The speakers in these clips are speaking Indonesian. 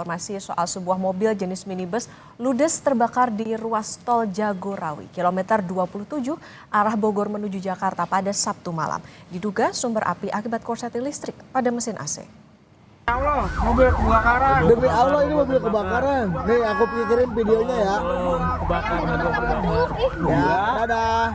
informasi soal sebuah mobil jenis minibus ludes terbakar di ruas tol Jagorawi, kilometer 27 arah Bogor menuju Jakarta pada Sabtu malam. Diduga sumber api akibat korsleting listrik pada mesin AC. Allah, mobil kebakaran. Demi Allah ini mobil kebakaran. Nih aku kirim videonya ya. Kebakaran. Ya, dadah.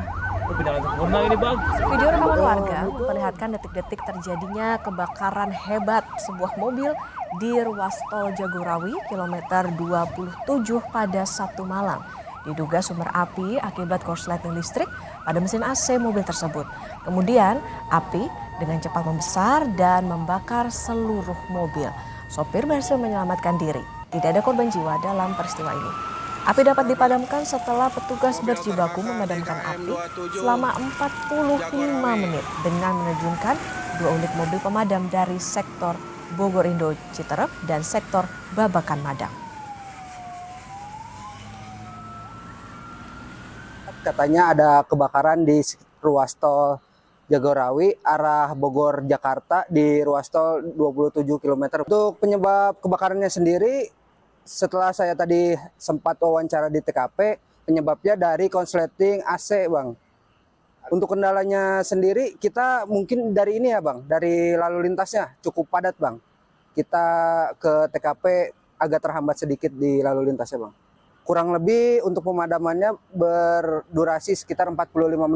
Sempurna ini bang. Video rekaman warga memperlihatkan detik-detik terjadinya kebakaran hebat sebuah mobil di ruas tol Jagorawi, kilometer 27 pada Sabtu malam. Diduga sumber api akibat korsleting listrik pada mesin AC mobil tersebut. Kemudian api dengan cepat membesar dan membakar seluruh mobil. Sopir berhasil menyelamatkan diri. Tidak ada korban jiwa dalam peristiwa ini. Api dapat dipadamkan setelah petugas berjibaku memadamkan api selama 45 menit dengan menerjunkan 2 unit mobil pemadam dari sektor Bogor Indo Citerep dan sektor Babakan Madang. Katanya ada kebakaran di ruas tol Jagorawi arah Bogor Jakarta di ruas tol 27 km. Untuk penyebab kebakarannya sendiri, setelah saya tadi sempat wawancara di TKP, penyebabnya dari konsleting AC, Bang. Untuk kendalanya sendiri, kita mungkin dari ini ya, Bang, dari lalu lintasnya cukup padat, Bang. Kita ke TKP agak terhambat sedikit di lalu lintasnya, Bang. Kurang lebih untuk pemadamannya berdurasi sekitar 45 menit.